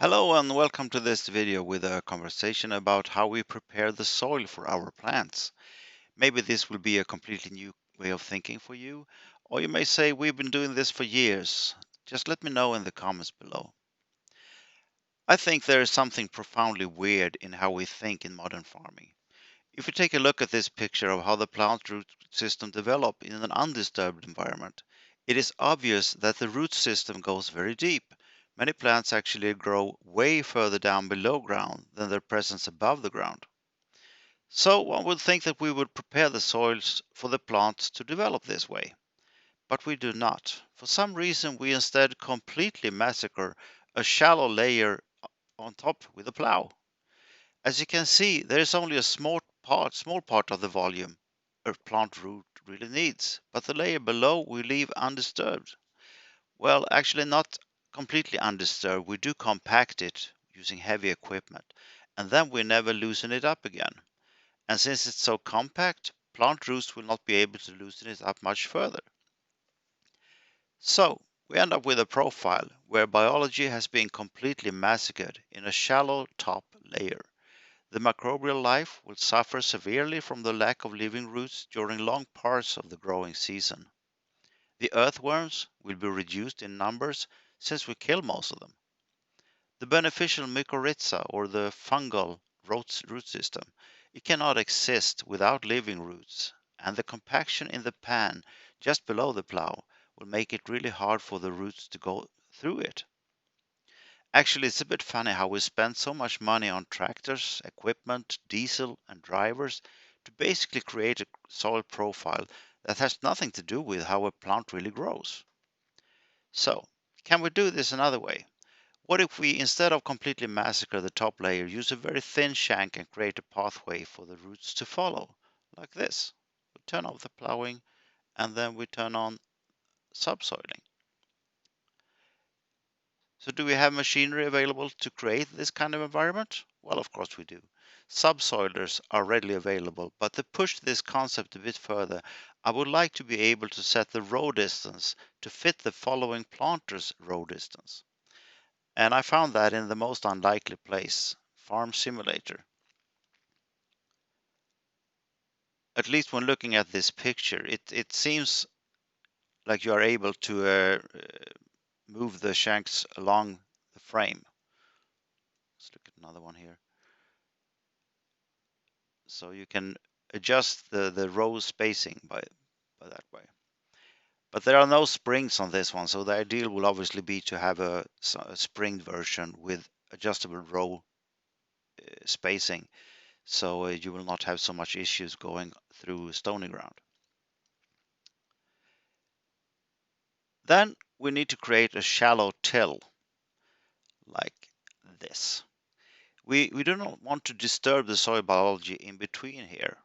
Hello and welcome to this video with a conversation about how we prepare the soil for our plants. Maybe this will be a completely new way of thinking for you, or you may say we've been doing this for years. Just let me know in the comments below. I think there is something profoundly weird in how we think in modern farming. If you take a look at this picture of how the plant root system develop in an undisturbed environment, it is obvious that the root system goes very deep. Many plants actually grow way further down below ground than their presence above the ground. So one would think that we would prepare the soils for the plants to develop this way. But we do not. For some reason, we instead completely massacre a shallow layer on top with a plow. As you can see, there is only a small part of the volume a plant root really needs, but the layer below we leave undisturbed. Well, actually not completely undisturbed. We do compact it using heavy equipment, and then we never loosen it up again. And since it's so compact, plant roots will not be able to loosen it up much further. So we end up with a profile where biology has been completely massacred in a shallow top layer. The microbial life will suffer severely from the lack of living roots during long parts of the growing season. The earthworms will be reduced in numbers since we kill most of them. The beneficial mycorrhiza or the fungal root system, it cannot exist without living roots, and the compaction in the pan just below the plow will make it really hard for the roots to go through it. Actually, it's a bit funny how we spend so much money on tractors, equipment, diesel, and drivers to basically create a soil profile that has nothing to do with how a plant really grows. So, can we do this another way? What if we, instead of completely massacre the top layer, use a very thin shank and create a pathway for the roots to follow, like this? We turn off the plowing and then we turn on subsoiling. So do we have machinery available to create this kind of environment? Well, of course we do. Subsoilers are readily available, but to push this concept a bit further, I would like to be able to set the row distance to fit the following planter's row distance. And I found that in the most unlikely place, Farm Simulator. At least when looking at this picture, it seems like you are able to move the shanks along the frame. Let's look at another one here. So you can adjust the row spacing by that way. But there are no springs on this one, so the ideal will obviously be to have a springed version with adjustable row spacing, so you will not have so much issues going through stony ground. Then we need to create a shallow till, like this. We do not want to disturb the soil biology in between here.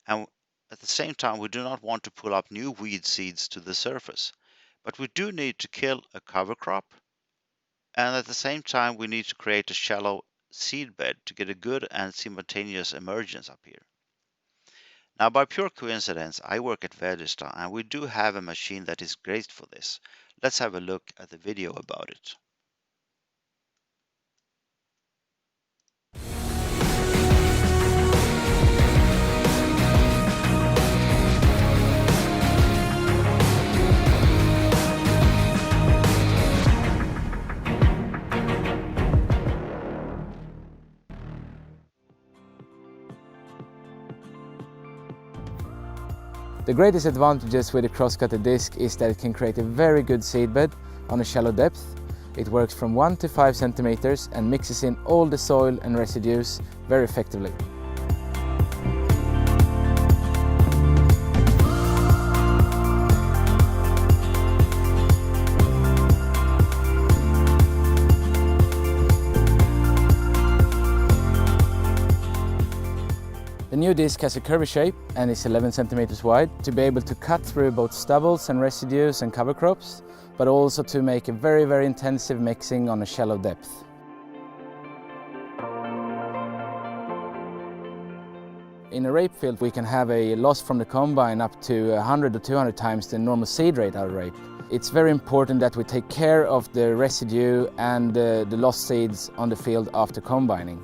And at the same time, we do not want to pull up new weed seeds to the surface. But we do need to kill a cover crop. And at the same time, we need to create a shallow seed bed to get a good and simultaneous emergence up here. Now, by pure coincidence, I work at Väderstad, and we do have a machine that is great for this. Let's have a look at the video about it. The greatest advantages with the cross-cutter disc is that it can create a very good seedbed on a shallow depth. It works from 1 to 5 centimeters and mixes in all the soil and residues very effectively. The new disc has a curvy shape and is 11 centimeters wide to be able to cut through both stubbles and residues and cover crops, but also to make a very intensive mixing on a shallow depth. In a rape field we can have a loss from the combine up to 100 or 200 times the normal seed rate out of rape. It's very important that we take care of the residue and the lost seeds on the field after combining.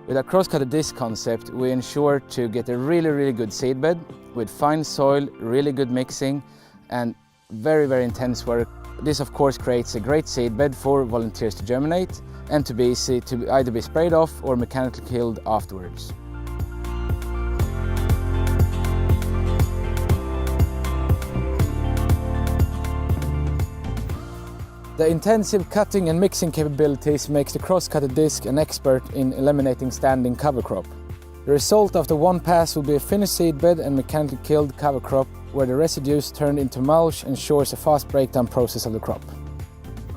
With our cross-cutter disc concept, we ensure to get a really good seedbed with fine soil, really good mixing and very intense work. This of course creates a great seedbed for volunteers to germinate and to be easy to either be sprayed off or mechanically killed afterwards. The intensive cutting and mixing capabilities makes the cross-cutter disc an expert in eliminating standing cover crop. The result after one pass will be a finished seedbed and mechanically killed cover crop where the residues turned into mulch ensures a fast breakdown process of the crop.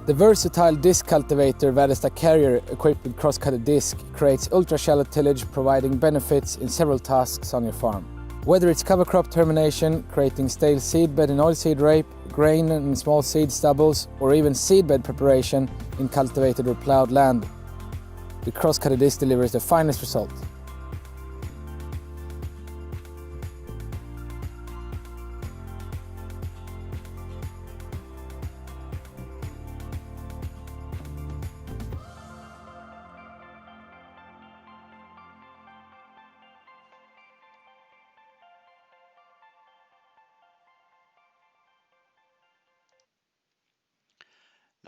The versatile disc cultivator Väderstad Carrier equipped with cross-cutter disc creates ultra-shallow tillage providing benefits in several tasks on your farm. Whether it's cover crop termination, creating stale seedbed in oilseed rape, grain and small seed stubbles, or even seedbed preparation in cultivated or ploughed land, the cross-cutter disc delivers the finest result.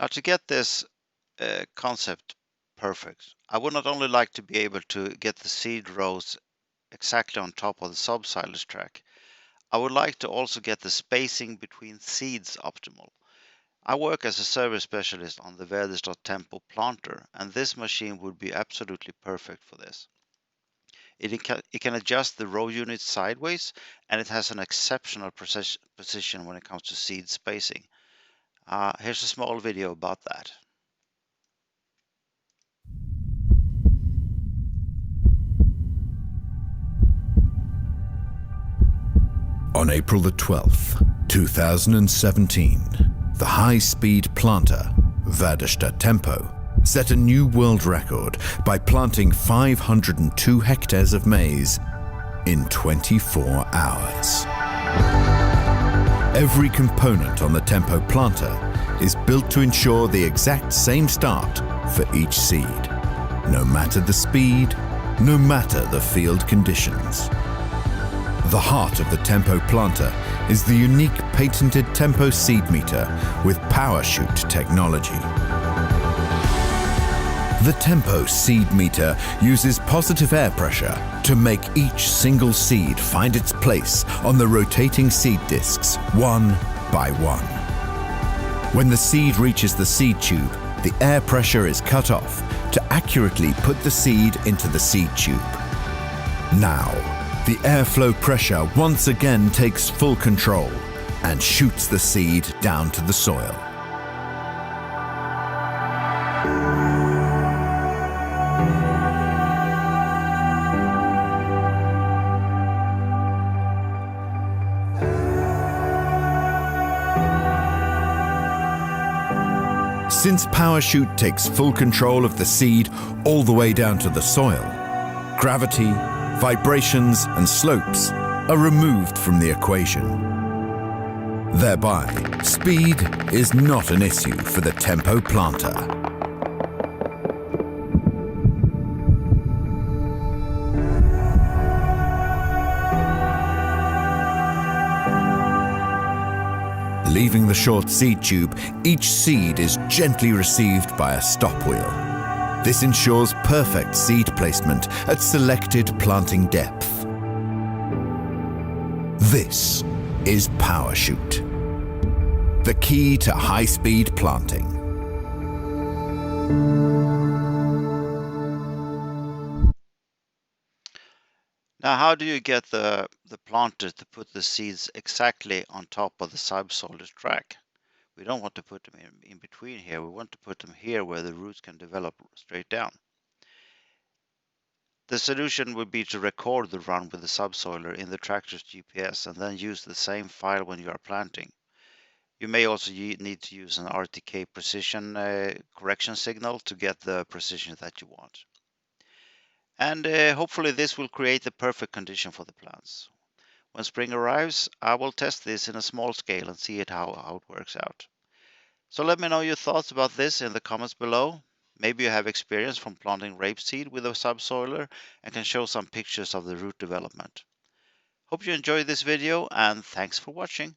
Now, to get this concept perfect, I would not only like to be able to get the seed rows exactly on top of the subsilage track, I would like to also get the spacing between seeds optimal. I work as a service specialist on the Väderstad Tempo planter, and this machine would be absolutely perfect for this. It can adjust the row units sideways, and it has an exceptional precision when it comes to seed spacing. Here's a small video about that. On April the 12th, 2017, the high-speed planter, Väderstad Tempo, set a new world record by planting 502 hectares of maize in 24 hours. Every component on the Tempo planter is built to ensure the exact same start for each seed, no matter the speed, no matter the field conditions. The heart of the Tempo planter is the unique patented Tempo seed meter with PowerShoot technology. The Tempo seed meter uses positive air pressure to make each single seed find its place on the rotating seed discs, one by one. When the seed reaches the seed tube, the air pressure is cut off to accurately put the seed into the seed tube. Now, the airflow pressure once again takes full control and shoots the seed down to the soil. Since PowerShoot takes full control of the seed all the way down to the soil, gravity, vibrations and slopes are removed from the equation. Thereby, speed is not an issue for the Tempo planter. Leaving the short seed tube, each seed is gently received by a stop wheel. This ensures perfect seed placement at selected planting depth. This is PowerShoot, the key to high-speed planting. Now, how do you get the planter to put the seeds exactly on top of the subsilage track? We don't want to put them in between here. We want to put them here where the roots can develop straight down. The solution would be to record the run with the subsoiler in the tractor's GPS and then use the same file when you are planting. You may also need to use an RTK precision correction signal to get the precision that you want. And hopefully this will create the perfect condition for the plants. When spring arrives, I will test this in a small scale and see how it works out. So let me know your thoughts about this in the comments below. Maybe you have experience from planting rapeseed with a subsoiler and can show some pictures of the root development. Hope you enjoyed this video and thanks for watching.